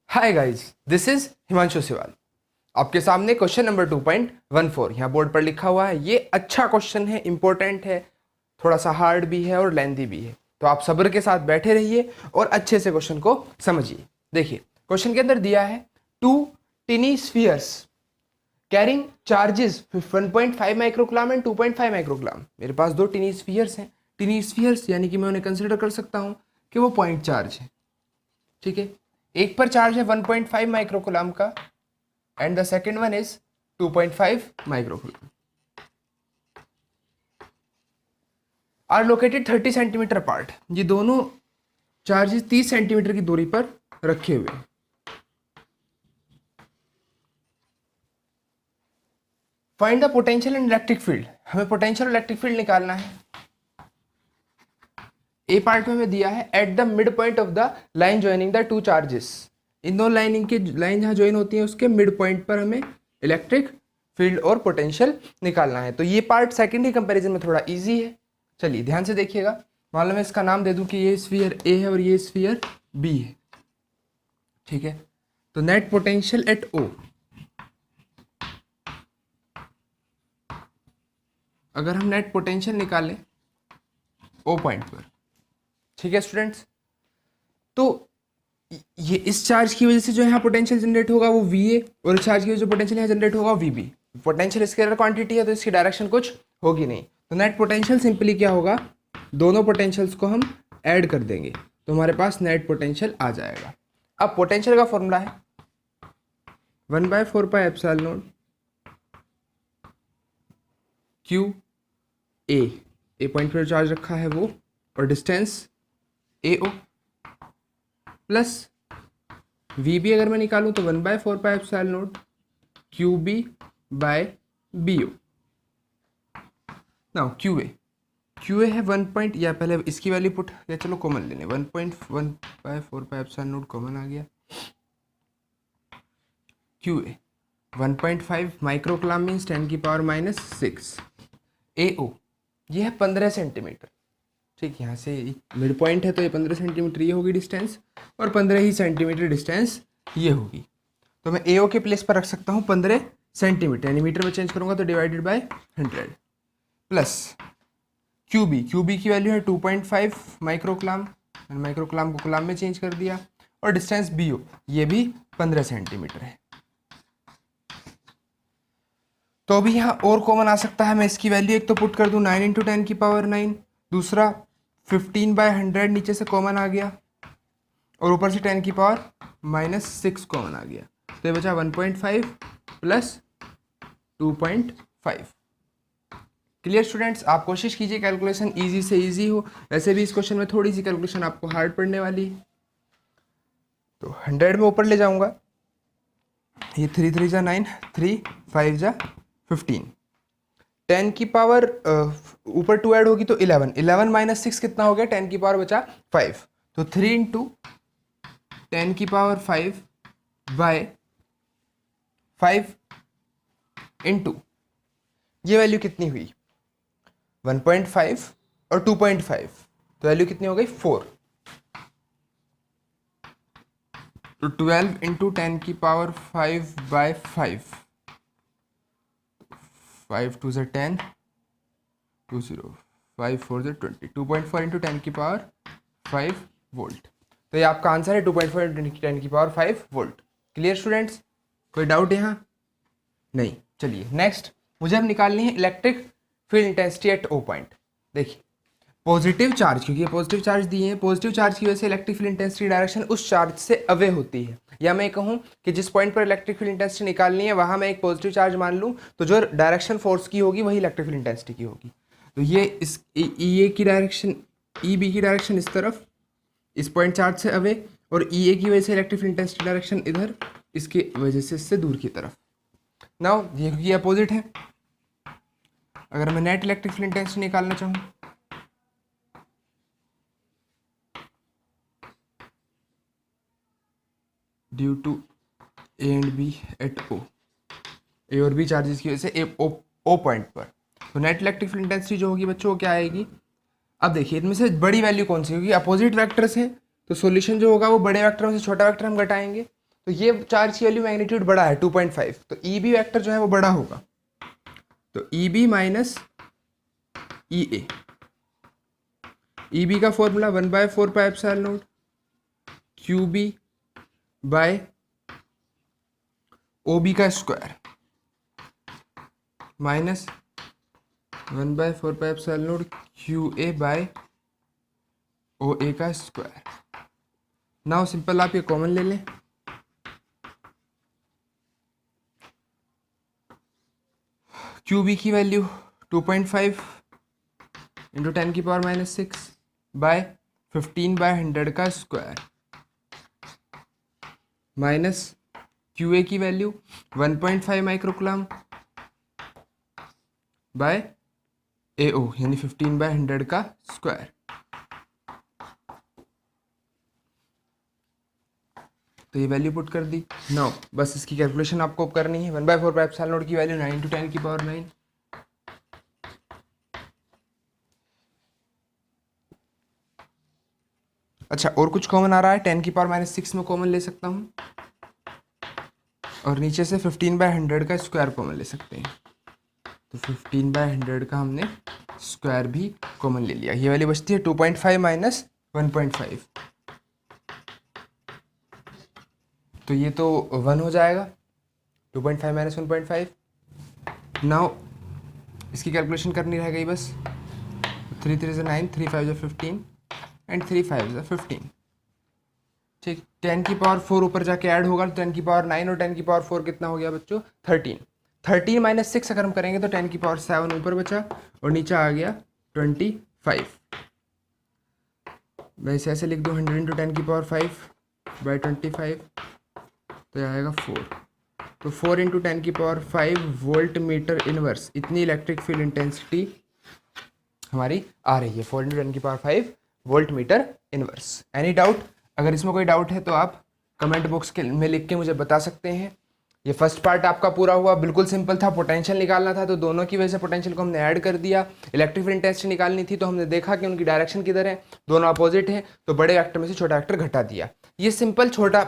Hi guys, this is Himanshu Siwal. आपके सामने question number 2.14 यहाँ बोर्ड पर लिखा हुआ है। ये अच्छा क्वेश्चन है, इंपॉर्टेंट है, थोड़ा सा हार्ड भी है और लेंथी भी है, तो आप सब्र के साथ बैठे रहिए और अच्छे से क्वेश्चन को समझिए। देखिए, क्वेश्चन के अंदर दिया है two tiny spheres carrying charges 1.5 microcoulomb and 2.5 microcoulomb. मेरे पास दो टिनी स्फीयर्स हैं। टिनी स्फीयर्स यानी कि मैं उन्हें कंसिडर कर सकता हूँ कि वो पॉइंट चार्ज है। ठीक है, एक पर चार्ज है 1.5 माइक्रोकुलाम का and the second one is 2.5 microcoulomb. Are located 30 centimeter apart. ये दोनों चार्जेस 30 सेंटीमीटर की दूरी पर रखे हुए हैं। Find the potential and electric field. हमें पोटेंशियल और इलेक्ट्रिक फील्ड निकालना है। ए पार्ट में हमें दिया है at the midpoint of the line joining the two charges. इन दोनों लाइन जहां ज्वाइन होती है उसके मिड पॉइंट पर हमें इलेक्ट्रिक फील्ड और पोटेंशियल निकालना है। तो ये पार्ट सेकेंडरी कंपैरिजन में थोड़ा इजी है। चलिए ध्यान से देखिएगा। मान लो मैं इसका नाम दे दूं कि ये स्फीयर ए है और ये स्फीयर बी है। ठीक है, तो नेट पोटेंशियल एट ओ, अगर हम नेट पोटेंशियल निकालें ओ पॉइंट पर, ठीक है स्टूडेंट्स, तो ये इस चार्ज की वजह से जो यहाँ पोटेंशियल जनरेट होगा वो वी ए, और इस चार्ज की वजह से पोटेंशियल यहाँ जनरेट होगा V B. Potential scalar quantity है तो इसकी डायरेक्शन कुछ होगी नहीं। तो नेट पोटेंशियल सिंपली क्या होगा, दोनों पोटेंशियल्स को हम ऐड कर देंगे तो हमारे पास नेट पोटेंशियल आ जाएगा। अब पोटेंशियल का फॉर्मूला है 1/4 epsilon naught Q A point पर चार्ज रखा है वो, और distance A O, plus V B अगर मैं निकालूं तो 1/4 epsilon naught Q B by B O. Now Q A है 1 पॉइंट, या पहले इसकी वैल्यू पुट, या चलो कॉमन ले लें, 1/4 एप्सिलॉन नॉट कॉमन आ गया। Q A 1.5 microcoulomb means 10⁻⁻⁶। ए ओ ये है 15 सेंटीमीटर। ठीक, यहाँ से मिड पॉइंट है तो ये 15 सेंटीमीटर ये होगी डिस्टेंस, और 15 ही सेंटीमीटर डिस्टेंस ये होगी। तो मैं ए ओ के प्लेस पर रख सकता हूँ 15 सेंटीमीटर, यानी मीटर में चेंज करूँगा तो divided by 100, plus Q B की वैल्यू है 2.5 माइक्रोकुलाम, माइक्रोकुलाम को कुलाम में चेंज कर दिया, और डिस्टेंस बी ओ ये भी 15 सेंटीमीटर है। तो अभी यहाँ और कॉमन आ सकता है। मैं इसकी वैल्यू एक तो पुट कर दूँ 9 × 10⁻⁹, दूसरा 15/100 नीचे से कॉमन आ गया, और ऊपर से 10⁻⁻⁶ कॉमन आ गया, तो ये बचा 1.5 प्लस 2.5। क्लियर स्टूडेंट्स, आप कोशिश कीजिए कैलकुलेशन इजी से इजी हो। वैसे भी इस क्वेश्चन में थोड़ी सी कैलकुलेशन आपको हार्ड पड़ने वाली है। तो 100 में ऊपर ले जाऊंगा, ये 3 3 जा 9, 3 5 जा 15, 10 की पावर ऊपर 2 ऐड होगी तो 11, 11 - 6 कितना हो गया, 10 की पावर बचा 5, तो 3 × 10⁵ बाय 5 × ये वैल्यू कितनी हुई 1.5 और 2.5, तो वैल्यू कितनी हो गई 4। तो 12 × 10⁵5/5, 5 2 = 10, 2 0, 5 4 = 20, 2.4 × 10⁵5 वोल्ट। तो ये आपका आंसर है 2.4 × 10⁵5 वोल्ट। क्लियर स्टूडेंट्स, कोई डाउट यहाँ? नहीं। चलिए नेक्स्ट, मुझे अब निकालनी है electric field intensity at O point. देखिए, पॉजिटिव चार्ज, क्योंकि ये पॉजिटिव चार्ज दिए हैं, पॉजिटिव चार्ज की वजह से इलेक्ट्रिक फील्ड इंटेंसिटी डायरेक्शन उस चार्ज से अवे होती है। या मैं कहूँ कि जिस पॉइंट पर इलेक्ट्रिक फील्ड इंटेंसिटी निकालनी है वहाँ मैं एक पॉजिटिव चार्ज मान लूँ, तो जो डायरेक्शन फोर्स की होगी वही इलेक्ट्रिक फील्ड इंटेंसिटी की होगी। तो ये इस ई ए की डायरेक्शन, ई बी की डायरेक्शन इस तरफ, इस पॉइंट चार्ज से अवे, और ई ए की वजह से इलेक्ट्रिक फील्ड इंटेंसिटी डायरेक्शन इधर, इसकी वजह से इससे दूर की तरफ। नाउ ये क्योंकि अपोजिट है, अगर मैं नेट इलेक्ट्रिक फील्ड इंटेंसिटी निकालना चाहूँ, due to A and B at O, A और बी चार्जेस की वजह से ए ओ पॉइंट पर, तो नेट इलेक्ट्रिक फील्ड इंटेंसिटी जो होगी बच्चों क्या आएगी। अब देखिए इनमें से बड़ी वैल्यू कौन सी होगी, अपोजिट वेक्टर्स हैं, तो सॉल्यूशन जो होगा वो बड़े वेक्टर में से छोटा वेक्टर हम घटाएंगे, तो ये चार्ज की वैल्यू मैग्नीट्यूड बड़ा है 2.5, तो ई बी वैक्टर जो है वो बड़ा होगा। तो E B minus E A, E B का formula 1/4 pi epsilon naught Q B by O B का square minus 1/4 pi epsilon naught Q A by O A का स्क्वायर। नाउ सिंपल आप ये कॉमन ले लें, क्यू बी की value 2.5 into 10 की power -6 bye 15/100 का स्क्वायर माइनस क्यू ए की वैल्यू 1.5 माइक्रोकुलम बाय ए ओ यानी 15/100 का स्क्वायर। तो ये वैल्यू पुट कर दी। नाउ बस इसकी कैलकुलेशन आपको करनी है। 1/4 पाई एप्सिलॉन नॉट की वैल्यू 9 इंटू 10 की पावर 9। अच्छा, और कुछ कॉमन आ रहा है, 10 की पावर -6 में कॉमन ले सकता हूँ, और नीचे से 15/100 का स्क्वायर कॉमन ले सकते हैं। तो 15/100 का हमने स्क्वायर भी कॉमन ले लिया। ये वाली बचती है 2.5 माइनस 1.5, तो ये तो 1 हो जाएगा। 2.5 माइनस 1.5। नाउ इसकी कैलकुलेशन करनी रह गई बस। 3 3 से 9, 3 5 15 एंड 3 5 15। ठीक, 10 की पावर 4 ऊपर जाके ऐड होगा तो 10 की पावर 9 और 10 की पावर 4 कितना हो गया बच्चों? 13। 13 माइनस 6 अगर हम करेंगे तो 10 की पावर 7 ऊपर बचा और नीचे आ गया 25। वैसे ऐसे लिख दो 100 इंटू 10 की पावर 5 बाई 25, तो आएगा 4। तो 4 इंटू 10 की पावर 5 वोल्ट मीटर इनवर्स, इतनी इलेक्ट्रिक फील्ड इंटेंसिटी हमारी आ रही है। 4 इंटू 10 की power 5 volt meter inverse. Any doubt? अगर इसमें कोई डाउट है तो आप कमेंट बॉक्स के में लिख के मुझे बता सकते हैं। ये फर्स्ट पार्ट आपका पूरा हुआ, बिल्कुल सिंपल था। पोटेंशियल निकालना था तो दोनों की वजह से पोटेंशियल को हमने ऐड कर दिया। इलेक्ट्रिक फील्ड इंटेंसिटी निकालनी थी तो हमने देखा कि उनकी डायरेक्शन किधर है, दोनों अपोजिट है, तो बड़े वेक्टर में से छोटा वेक्टर घटा दिया। ये सिंपल छोटा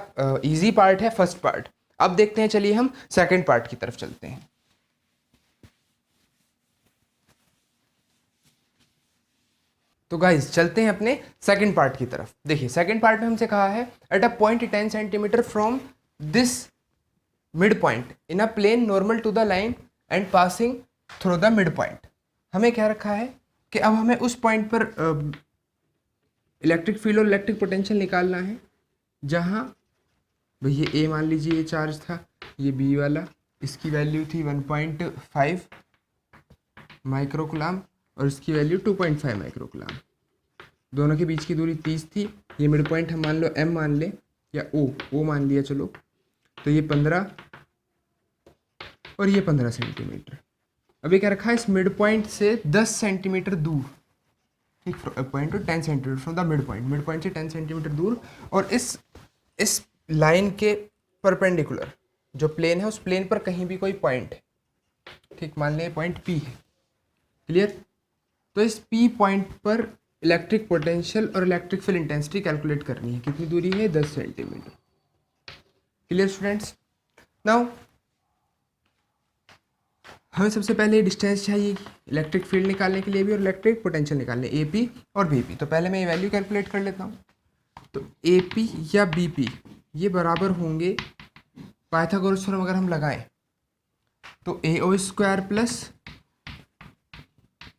इजी पार्ट है फर्स्ट पार्ट। अब देखते हैं, चलिए हम सेकेंड पार्ट की तरफ चलते हैं। तो गाइज चलते हैं अपने सेकंड पार्ट की तरफ। देखिए सेकंड पार्ट में हमसे कहा है at a point 10 centimeter from this midpoint in a plane normal to the line and passing through the midpoint. हमें क्या रखा है कि अब हमें उस पॉइंट पर इलेक्ट्रिक फील्ड और इलेक्ट्रिक पोटेंशियल निकालना है जहाँ भाई ये ए मान लीजिए ये चार्ज था, ये बी वाला, इसकी वैल्यू थी 1.5 माइक्रोकुलाम और इसकी वैल्यू 2.5 माइक्रोकुलाम। दोनों के बीच की दूरी 30 थी। ये मिड पॉइंट हम मान लो एम मान ले या ओ मान लिया चलो। तो ये 15 और ये 15 सेंटीमीटर। अभी क्या रखा है, इस मिड पॉइंट से 10 सेंटीमीटर दूर, ठीक, point two 10 centimeter from the mid point से 10 सेंटीमीटर दूर, और इस लाइन के परपेंडिकुलर जो प्लेन है उस प्लेन पर कहीं भी कोई पॉइंट है, ठीक, मान लें पॉइंट पी है। क्लियर? तो इस पी पॉइंट पर इलेक्ट्रिक पोटेंशियल और इलेक्ट्रिक फील्ड इंटेंसिटी कैलकुलेट करनी है। कितनी दूरी है? 10 सेंटीमीटर। Clear students? नाउ हमें सबसे पहले डिस्टेंस चाहिए इलेक्ट्रिक फील्ड निकालने के लिए भी और इलेक्ट्रिक पोटेंशियल निकालने, ए पी और बी पी। तो पहले मैं ये वैल्यू कैलकुलेट कर लेता हूँ। तो ए पी या बी पी ये बराबर होंगे, पाइथागोरस थ्योरम अगर हम लगाएं तो A O square plus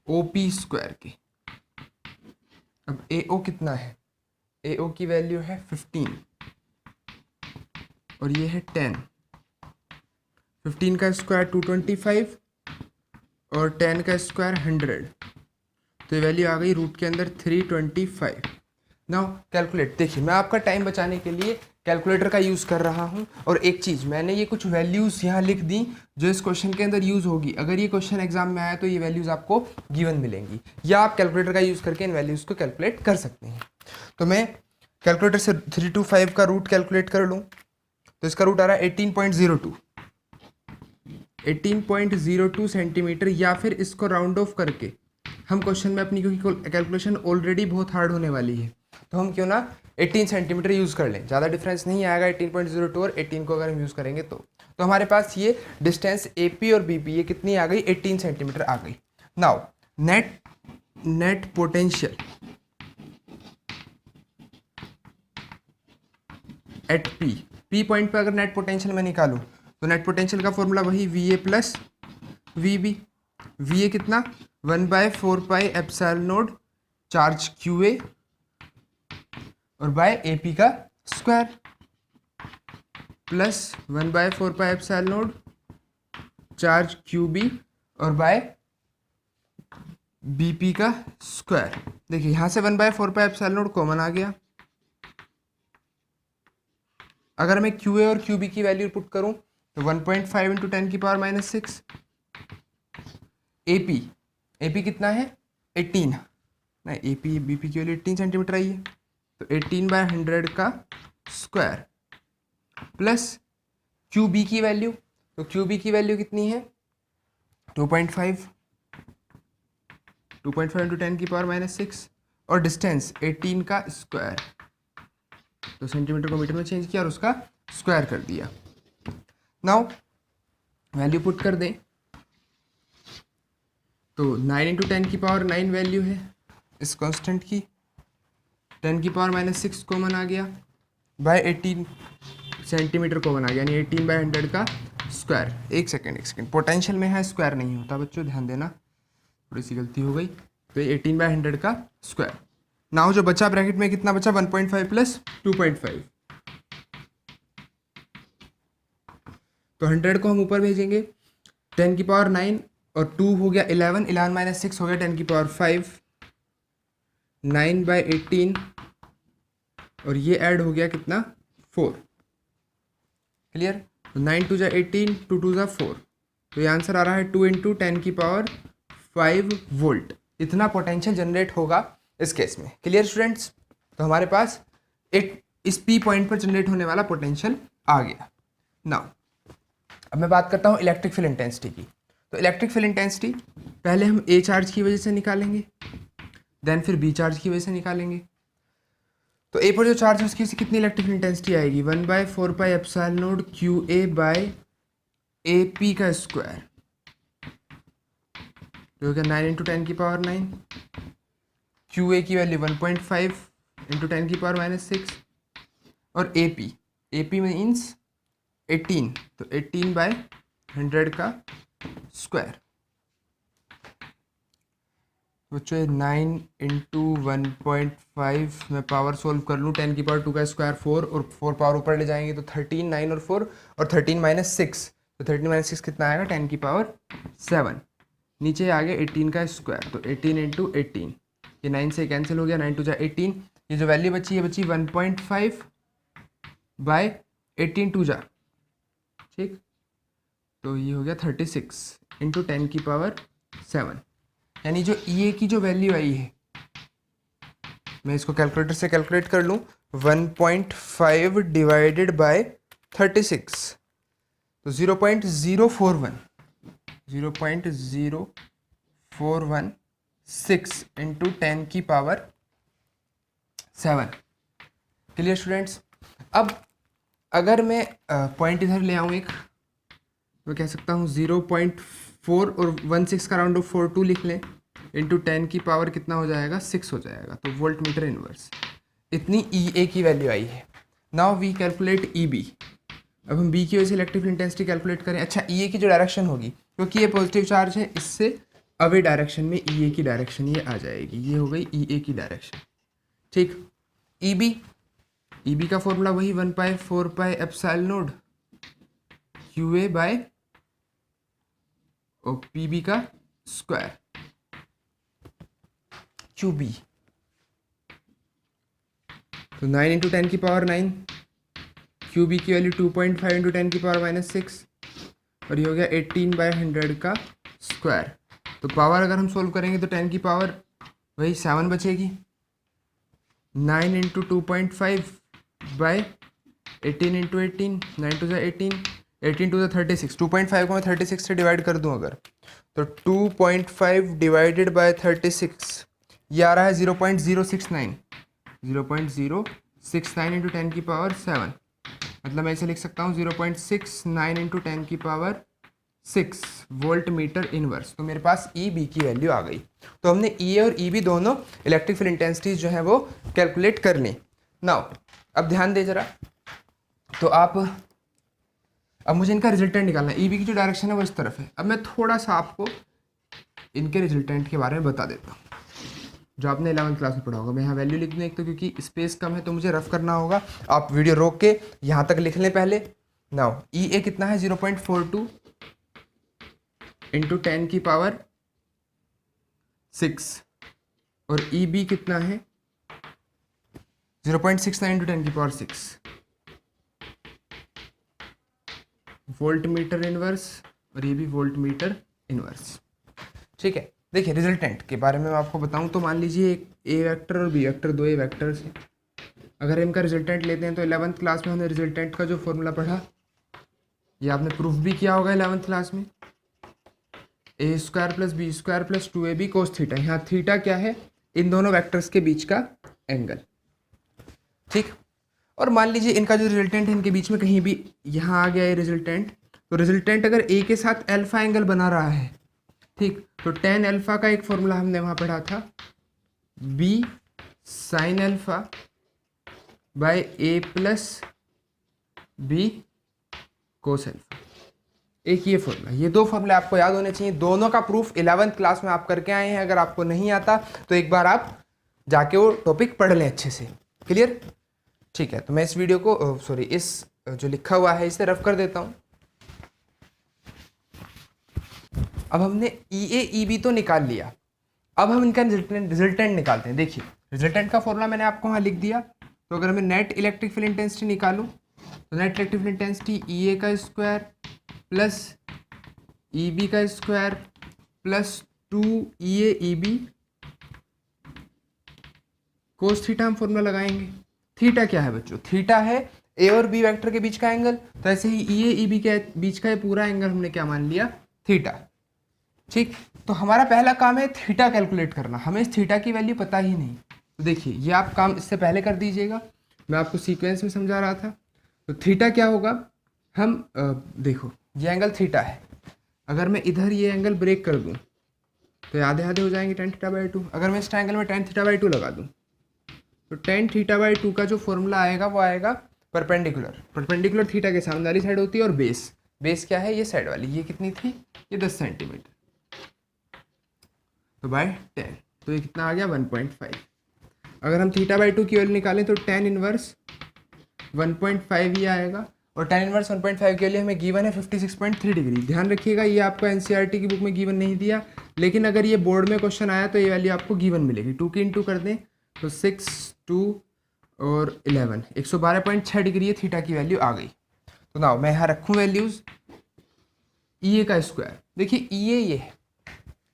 O P square के। अब ए ओ कितना है? ए ओ की वैल्यू है 15 और ये है 10। 15 का स्क्वायर 225 और 10 का स्क्वायर 100, तो ये वैल्यू आ गई रूट के अंदर 325। Now calculate. देखिए मैं आपका टाइम बचाने के लिए कैलकुलेटर का यूज़ कर रहा हूँ, और एक चीज़ मैंने ये कुछ वैल्यूज़ यहाँ लिख दी जो इस क्वेश्चन के अंदर यूज़ होगी। अगर ये क्वेश्चन एग्जाम में आया तो ये वैल्यूज़ आपको गिवन मिलेंगी, या आप कैलकुलेटर का यूज़ करके इन वैल्यूज़ को कैलकुलेट कर सकते हैं। तो मैं कैलकुलेटर से 325 का रूट कैलकुलेट कर लूँ तो इसका रूट आ रहा है 18.02 सेंटीमीटर, या फिर इसको राउंड ऑफ करके हम क्वेश्चन में अपनी, क्योंकि कैलकुलेशन ऑलरेडी बहुत हार्ड होने वाली है तो हम क्यों ना 18 सेंटीमीटर यूज़ कर लें, ज़्यादा डिफरेंस नहीं आएगा 18.02 और 18 को अगर हम यूज़ करेंगे तो हमारे पास ये डिस्टेंस AP और BP ये कितनी आ गई, 18 सेंटीमीटर आ गई। Now net potential at P point पे अगर नेट पोटेंशियल मैं निकालूं तो नेट पोटेंशियल का फॉर्मूला वही VA प्लस VB। VA कितना 1/4 pi epsilon not charge QA और बाय AP का square plus 1/4 pi epsilon not charge QB और बाय BP का स्क्वायर। देखिए यहाँ से 1/4 पाई एप्सिलॉन नॉट कॉमन आ गया। अगर मैं QA और QB की वैल्यू पुट करूं तो 1.5 इंटू 10 की पावर -6। AP कितना है 18, नहीं AP BP की वैल्यू 18 सेंटीमीटर आई है तो 18/100 का स्क्वायर प्लस QB की वैल्यू, तो QB की वैल्यू कितनी है 2.5 इंटू 10 की पावर -6 और डिस्टेंस 18 का स्क्वायर, तो सेंटीमीटर को मीटर में चेंज किया और उसका स्क्वायर कर दिया। नाउ वैल्यू पुट कर दें तो 9 इंटू 10 की पावर 9 वैल्यू है इस कांस्टेंट की, 10 की पावर -6 कॉमन आ गया बाय 18 सेंटीमीटर कॉमन आ गया, यानी 18/100 का स्क्वायर। एक सेकेंड पोटेंशियल में है स्क्वायर नहीं होता बच्चों, ध्यान देना, थोड़ी सी गलती हो गई। तो ये 18/100 का स्क्वायर। नाउ जो बचा ब्रैकेट में कितना बचा 1.5 प्लस 2.5, तो 100 को हम ऊपर भेजेंगे, 10 की पावर 9 और 2 हो गया 11, 11 - 6 हो गया 10 की पावर 5, 9/18 और ये ऐड हो गया कितना 4। क्लियर, 9 2 = 18, 2 2 = 4, तो ये आंसर आ रहा है 2 इंटू 10 की पावर 5 वोल्ट। इतना पोटेंशियल जनरेट होगा इस केस में। क्लियर स्टूडेंट्स, तो हमारे पास एक इस P पॉइंट पर जनरेट होने वाला पोटेंशियल आ गया। नाउ अब मैं बात करता हूँ इलेक्ट्रिक फील्ड इंटेंसिटी की। तो इलेक्ट्रिक फील्ड इंटेंसिटी पहले हम A चार्ज की वजह से निकालेंगे, देन फिर B चार्ज की वजह से निकालेंगे। तो A पर जो चार्ज है उसकी कितनी इलेक्ट्रिक फील्ड इंटेंसिटी आएगी 1/4 pi epsilon naught QA by AP का स्क्वायर, जो हो गया 9 इंटू 10 की पावर 9, QA की वैल्यू 1.5 इंटू 10 की पावर -6 और AP मीन्स 18, तो 18/100 का स्क्वायर। बच्चों 9 इंटू 1.5 मैं पावर सोल्व कर लूँ, 10 की पावर 2 का स्क्वायर 4 और 4 पावर ऊपर ले जाएंगे तो 13, 9 और 4 और 13 - 6, तो 13 - 6 कितना आएगा 10 की पावर 7, नीचे आ गया 18 का स्क्वायर, तो 18 इंटू 18, ये 9 से कैंसिल हो गया, 9 2 = 18, ये जो वैल्यू बची ये बची 1.5 बाय 18 2 जा, ठीक, तो ये हो गया 36 इंटू 10 की पावर 7, यानी जो EA की जो वैल्यू आई है मैं इसको कैलकुलेटर से कैलकुलेट कर लूँ 1.5 डिवाइडेड बाय 36, तो 0.0416 इंटू 10 की पावर 7। क्लियर स्टूडेंट्स, अब अगर मैं पॉइंट इधर ले आऊँ एक, मैं कह सकता हूँ 0.4 और 16 का राउंड ऑफ 42 लिख लें, इंटू 10 की पावर कितना हो जाएगा 6 हो जाएगा, तो वोल्ट मीटर इनवर्स। इतनी EA की वैल्यू आई है। Now we calculate EB। अब हम B की वजह से इलेक्ट्रिक इंटेंसिटी कैलकुलेट करें। अच्छा EA की जो डायरेक्शन होगी, क्योंकि ये पॉजिटिव चार्ज है, इससे अवे डायरेक्शन में EA की डायरेक्शन ये आ जाएगी, ये हो गई EA की डायरेक्शन, ठीक। EB का फॉर्मूला वही 1/4 pi epsilon naught QA by PB का स्क्वायर QB, तो 9 इंटू 10 की पावर 9, QB की वैल्यू 2.5 इंटू 10 की पावर -6 और ये हो गया 18/100 का स्क्वायर। तो पावर अगर हम सोल्व करेंगे तो 10 की पावर वही 7 बचेगी, 9 इंटू 2.5 बाय 18 इंटू 18, 9 2 = 18, 18 2 = 36, 2.5 को मैं 36 से डिवाइड कर दूं अगर, तो 2.5 डिवाइडेड बाय 36 ये आ रहा है 0.069, 0.069 इंटू 10 की पावर 7, मतलब मैं इसे लिख सकता हूँ 0.69 इंटू 10 की पावर 6 वोल्ट मीटर इनवर्स। तो मेरे पास ई बी की वैल्यू आ गई। तो हमने ई ए और ई बी दोनों इलेक्ट्रिक फील्ड इंटेंसिटीज जो है वो कैलकुलेट कर ली। नाउ अब ध्यान दे जरा, तो अब मुझे इनका रिजल्टेंट निकालना है। ई बी की जो डायरेक्शन है वो इस तरफ है। अब मैं थोड़ा सा आपको इनके रिजल्टेंट के बारे में बता देता हूँ जो आपने 11th क्लास में पढ़ा होगा। मैं यहाँ वैल्यू लिख दूँ एक, तो क्योंकि स्पेस कम है तो मुझे रफ करना होगा। आप वीडियो रोक के यहाँ तक लिख लें पहले। नाउ ई ए कितना है 0.42 इंटू 10 की पावर 6 और ई बी कितना है 0.69 इंटू 10 की पावर 6 वोल्ट मीटर इनवर्स, और ये भी वोल्ट मीटर इनवर्स। ठीक है, देखिए रिजल्टेंट के बारे में मैं आपको बताऊं तो मान लीजिए एक ए वेक्टर और बी वेक्टर, दो ए वेक्टर्स हैं। अगर इनका रिजल्टेंट लेते हैं तो 11th क्लास में हमने रिजल्टेंट का जो फॉर्मूला पढ़ा, ये आपने प्रूफ भी किया होगा 11th क्लास में, A square plus B square plus 2ab cos theta. यहाँ थीटा क्या है, इन दोनों वेक्टर्स के बीच का एंगल। ठीक, और मान लीजिए इनका जो रिजल्टेंट है इनके बीच में कहीं भी यहाँ आ गया ये रिजल्टेंट, तो रिजल्टेंट अगर ए के साथ अल्फा एंगल बना रहा है, ठीक, तो tan अल्फा का एक फॉर्मूला हमने वहाँ पढ़ा था, b sine alpha by A plus B cos alpha. एक ये फॉर्मूला, ये दो फॉर्मूले आपको याद होने चाहिए। दोनों का प्रूफ 11th क्लास में आप करके आए हैं। अगर आपको नहीं आता तो एक बार आप जाके वो टॉपिक पढ़ लें अच्छे से। क्लियर? ठीक है, तो मैं इस वीडियो को सॉरी इस जो लिखा हुआ है इसे रफ कर देता हूँ। अब हमने ई ए ई बी तो निकाल लिया, अब हम इनका रिजल्टेंट निकालते हैं। देखिए रिजल्टेंट का फॉर्मूला मैंने आपको वहाँ लिख दिया। तो अगर मैं नेट इलेक्ट्रिक फील्ड इंटेंसिटी निकालूँ तो net electric field intensity E A का स्क्वायर प्लस ई बी का square plus 2 E A E B cos theta हम फॉर्मूला लगाएंगे। थीटा क्या है बच्चों? थीटा है ए और बी वेक्टर के बीच का एंगल। तो ऐसे ही ई ए ई बी के बीच का ये पूरा एंगल हमने क्या मान लिया? थीटा। ठीक, तो हमारा पहला काम है थीटा कैलकुलेट करना। हमें इस थीटा की वैल्यू पता ही नहीं। तो देखिए ये आप काम इससे पहले कर दीजिएगा, मैं आपको सीक्वेंस में समझा रहा था। तो थीटा क्या होगा, हम देखो ये एंगल थीटा है, अगर मैं इधर ये एंगल ब्रेक कर दूं तो ये आधे आधे हो जाएंगे tan थीटा बाई 2। अगर मैं इस ट्रायंगल में tan थीटा बाई 2 लगा दूं तो tan थीटा बाई 2 का जो फॉर्मूला आएगा वो आएगा परपेंडिकुलर। परपेंडिकुलर थीटा के सामने वाली साइड होती है, और बेस क्या है, ये साइड वाली, ये कितनी थी, ये 10 सेंटीमीटर, तो बाय 10, तो ये कितना आ गया 1.5। अगर हम थीटा बाई 2 की वैल्यू निकालें तो tan इनवर्स 1.5 ही आएगा, और tan इनवर्स 1.5 के लिए हमें गिवन है 56.3 डिग्री। ध्यान रखिएगा ये आपको एनसीईआरटी की बुक में गिवन नहीं दिया, लेकिन अगर ये बोर्ड में क्वेश्चन आया तो ये वैल्यू आपको गिवन मिलेगी। 2 की इंटू कर दें तो 6, 2 और 11, 112.6 डिग्री ये थीटा की वैल्यू आ गई। तो ना मैं यहाँ रखूँ वैल्यूज़, ई ए का स्क्वायर, देखिए ई ए ये है,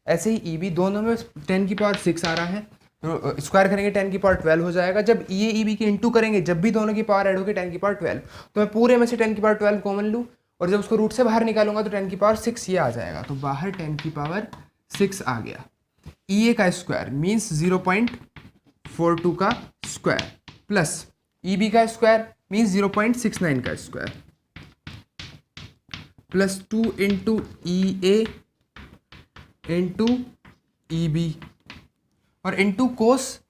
ऐसे ही ई बी, दोनों में 10 की पावर 6 आ रहा है, तो स्क्वायर करेंगे 10 की पावर 12 हो जाएगा। जब ई ए ई बी की इंटू करेंगे, जब भी दोनों की पावर ऐड होगी 10 की पावर 12, तो मैं पूरे में से 10 की पावर 12 कॉमन लूँ, और जब उसको रूट से बाहर निकालूंगा तो 10 की पावर 6 ये आ जाएगा। तो बाहर 10 की पावर 6 आ गया। ई ए का स्क्वायर मीन्स 0.42 का स्क्वायर प्लस ई बी का स्क्वायर मीन्स 0.69 का स्क्वायर प्लस 2 इंटू ई ए इंटू ई बी और इंटू कोस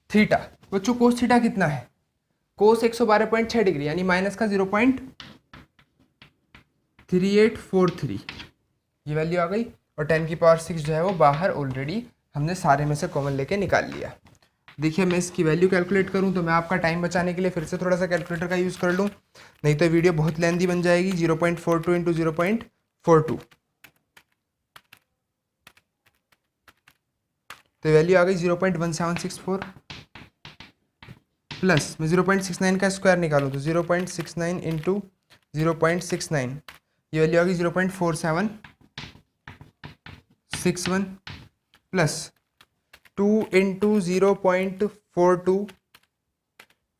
थीटा। बच्चों कोस थीटा कितना है? कोस 112.6 डिग्री यानी माइनस का 0.3843, ये वैल्यू आ गई। और 10 की पावर 6 जो है वो बाहर ऑलरेडी हमने सारे में से कॉमन लेके निकाल लिया। देखिए मैं इसकी वैल्यू कैलकुलेट करूं तो मैं आपका टाइम बचाने के लिए फिर से थोड़ा सा कैलकुलेटर का यूज़ कर लूं, नहीं तो वीडियो बहुत लेंदी बन जाएगी। 0.42 इंटू 0.42, तो वैल्यू आ गई 0.1764 प्लस मैं 0.69 का स्क्वायर निकालूं तो 0.69 इंटू 0.69, ये वैल्यू आ गई 0.4761 प्लस 2 इंटू 0.42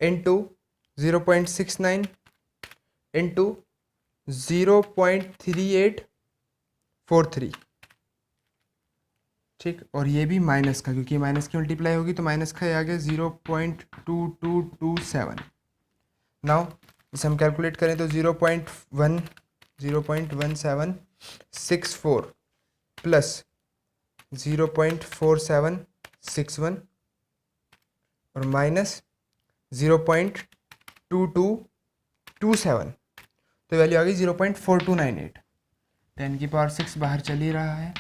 इंटू 0.69 इंटू 0.3843। ठीक, और ये भी माइनस का, क्योंकि माइनस की मल्टीप्लाई होगी तो माइनस का ये आ गया 0.2227। नाउ इसे हम कैलकुलेट करें तो 0.1764 प्लस 0.4761 और माइनस 0.2227, तो वैल्यू आ गई 0.4298। 10 की पावर 6 बाहर चल ही रहा है,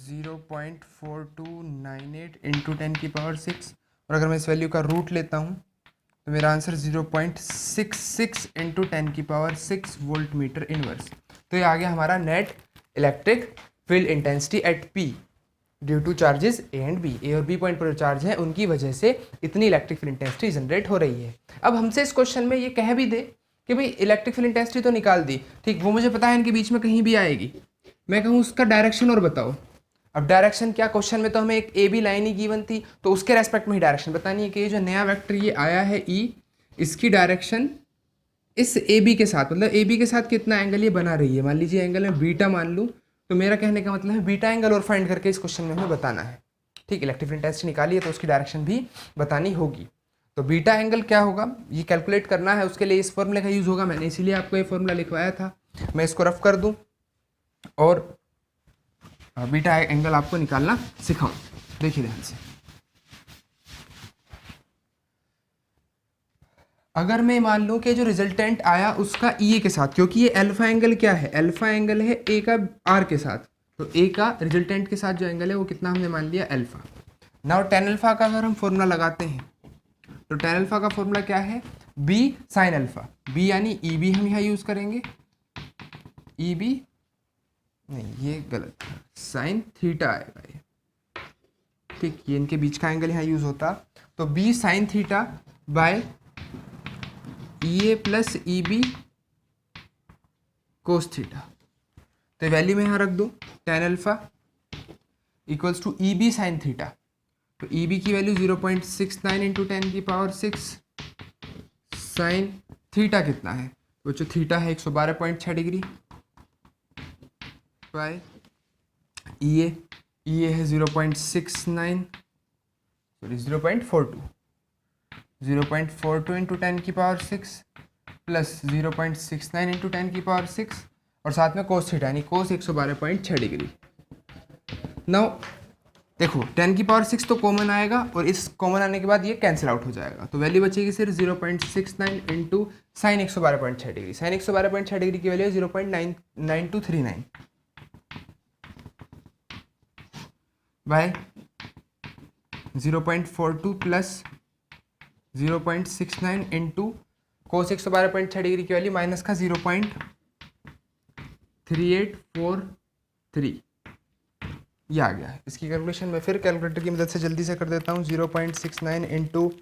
0.4298 इंटू 10 की पावर 6, और अगर मैं इस वैल्यू का रूट लेता हूँ तो मेरा आंसर 0.66 इंटू 10 की पावर 6 वोल्ट मीटर इनवर्स। तो ये आ गया हमारा net electric field intensity at P due to charges A and B. A और बी पॉइंट पर जो चार्ज है उनकी वजह से इतनी इलेक्ट्रिक फील्ड इंटेंसिटी जनरेट हो रही है। अब हमसे इस क्वेश्चन में ये कह भी दे कि भाई इलेक्ट्रिक फील्ड इंटेंसिटी तो निकाल दी, ठीक, वो मुझे पता है इनके बीच में कहीं भी आएगी, मैं कहूँ उसका डायरेक्शन और बताओ। अब डायरेक्शन क्या, क्वेश्चन में तो हमें एक ए बी लाइन ही गिवन थी, तो उसके रेस्पेक्ट में ही डायरेक्शन बतानी है कि ये जो नया वेक्टर ये आया है ई, इसकी डायरेक्शन इस ए बी के साथ, मतलब ए बी के साथ कितना एंगल ये बना रही है। मान लीजिए एंगल मैं बीटा मान लूँ, तो मेरा कहने का मतलब है बीटा एंगल और फाइंड करके इस क्वेश्चन में हमें बताना है। ठीक, इलेक्ट्रिक फील्ड इंटेंसिटी निकाली है तो उसकी डायरेक्शन भी बतानी होगी। तो बीटा एंगल क्या होगा ये कैलकुलेट करना है, उसके लिए इस फॉर्मूले का यूज़ होगा। मैंने इसीलिए आपको ये फॉर्मूला लिखवाया था, मैं इसको रफ कर दूँ और बीटा एंगल आपको निकालना सिखाऊं। देखिए ध्यान से, अगर मैं मान लूं कि जो रिजल्टेंट आया उसका ई के साथ, क्योंकि ये अल्फा एंगल क्या है, अल्फा एंगल है ए का आर के साथ, तो ए का रिजल्टेंट के साथ जो एंगल है वो कितना हमने मान लिया अल्फा। नाउ टेन अल्फा का अगर हम फॉर्मूला लगाते हैं तो टेन अल्फा का फॉर्मूला क्या है, बी साइन अल्फा, बी यानी ई बी हम यहाँ यूज़ करेंगे, ई बी नहीं ये गलत, साइन थीटा आएगा ये, ठीक, ये इनके बीच का एंगल यहाँ यूज़ होता, तो B sine theta by E A plus E B cos theta. तो वैल्यू में यहाँ रख दूँ, tan alpha equals to E B sine theta, तो ई बी की वैल्यू 0.69 इंटू 10 की पावर 6, साइन थीटा कितना है, तो जो थीटा है 112.6 डिग्री बाय ई ए है 0.69 सॉरी 0.42 इंटू 10 की पावर 6 प्लस 0.69 इंटू 10 की पावर 6 और साथ में कोस थीटा यानी कोस 112.6 डिग्री। नाउ देखो 10 की पावर 6 तो कॉमन आएगा और इस कॉमन आने के बाद ये कैंसिल आउट हो जाएगा, तो वैल्यू बचेगी सिर्फ 0.69 into sine 112.6 degree. Sine 112.6 degree की value 0.9239 by 0.42 plus 0.69 into cos 112.6 degree की वैल्यू माइनस का 0.3843, ये आ गया। इसकी कैलकुलेशन मैं फिर कैलकुलेटर की मदद से जल्दी से कर देता हूँ, 0.69 इंटू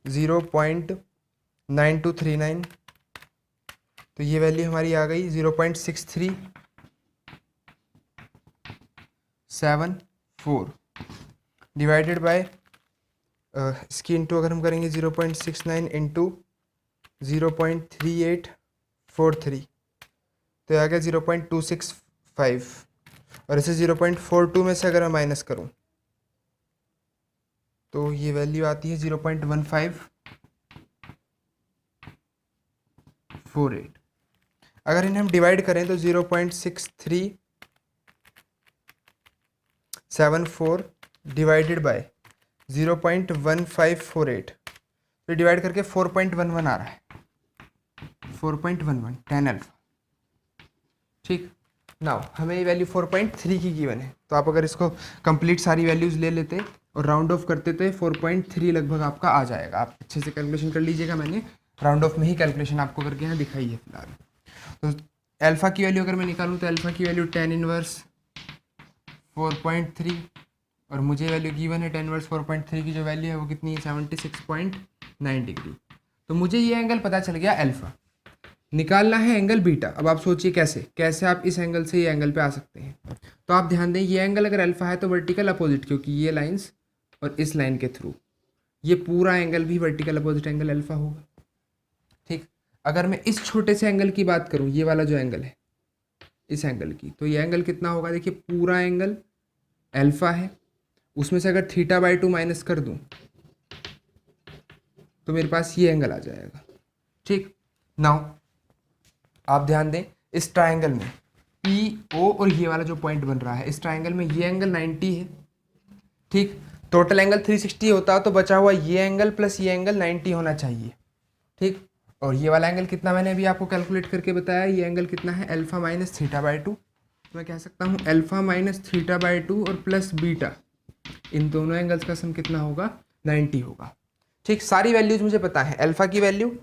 0.9239, तो ये वैल्यू हमारी आ गई 0.6374 डिवाइडेड बाय इसकी इंटू अगर हम करेंगे 0.69 इंटू 0.3843, तो ये आ गया 0.265 और इसे 0.42 में से अगर मैं माइनस करूं तो ये वैल्यू आती है 0.1548। अगर इन्हें हम डिवाइड करें तो 0.6374 डिवाइडेड बाय 0.1548, तो डिवाइड करके 4.11 आ रहा है, 4.11 टेन अल्फा। ठीक, नाउ हमें ये वैल्यू 4.3 की गिवन है, तो आप अगर इसको कंप्लीट सारी वैल्यूज़ ले लेते और राउंड ऑफ करते तो 4.3 लगभग आपका आ जाएगा। आप अच्छे से कैलकुलेशन कर लीजिएगा, मैंने राउंड ऑफ में ही कैलकुलेशन आपको करके यहाँ दिखाई है फिलहाल। तो अल्फ़ा की वैल्यू अगर मैं निकालूँ तो अल्फ़ा की वैल्यू टेन इनवर्स 4.3 और मुझे वैल्यू गिवन है टेन इनवर्स 4.3 की जो वैल्यू है वो कितनी है 76.9 डिग्री। तो मुझे ये एंगल पता चल गया अल्फ़ा, निकालना है एंगल बीटा। अब आप सोचिए कैसे आप इस एंगल से ये एंगल पे आ सकते हैं। तो आप ध्यान दें ये एंगल अगर अल्फ़ा है तो वर्टिकल अपोजिट, क्योंकि ये लाइंस और इस लाइन के थ्रू ये पूरा एंगल भी वर्टिकल अपोजिट एंगल अल्फ़ा होगा। ठीक, अगर मैं इस छोटे से एंगल की बात करूँ, ये वाला जो एंगल है इस एंगल की, तो ये एंगल कितना होगा, देखिए पूरा एंगल अल्फ़ा है, उसमें से अगर थीटा बाई 2 माइनस कर दूँ तो मेरे पास ये एंगल आ जाएगा। ठीक, नाउ आप ध्यान दें, इस ट्रायंगल में पी ओ और ये वाला जो पॉइंट बन रहा है, इस ट्रायंगल में ये एंगल 90 है। ठीक, टोटल एंगल 360 होता तो बचा हुआ ये एंगल प्लस ये एंगल 90 होना चाहिए। ठीक, और ये वाला एंगल कितना मैंने अभी आपको कैलकुलेट करके बताया, ये एंगल कितना है, अल्फा माइनस थीटा बाई 2। तो मैं कह सकता हूँ अल्फा माइनस थीटा बाई 2 और प्लस बीटा, इन दोनों एंगल्स का सम कितना होगा, 90 होगा। ठीक, सारी वैल्यूज मुझे पता है। अल्फा की वैल्यू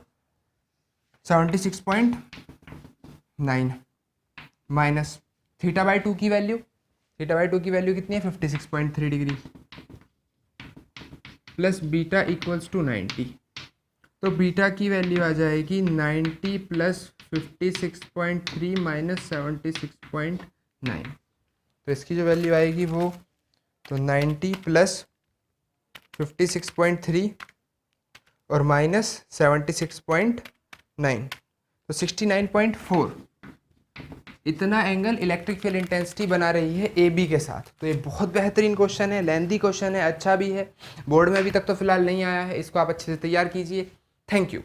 76.9 माइनस थीटा बाई 2 की वैल्यू, थीटा बाई 2 की वैल्यू कितनी है, 56.3 degree, plus beta equals to 90। तो बीटा की वैल्यू आ जाएगी 90 प्लस 56.3 माइनस 76.9। तो इसकी जो वैल्यू आएगी वो, तो 90 प्लस 56.3 और माइनस 76.9, तो 69.4। इतना एंगल इलेक्ट्रिक फील्ड इंटेंसिटी बना रही है ए बी के साथ। तो ये बहुत बेहतरीन क्वेश्चन है, लेंथी क्वेश्चन है, अच्छा भी है, बोर्ड में अभी तक तो फिलहाल नहीं आया है। इसको आप अच्छे से तैयार कीजिए। Thank you.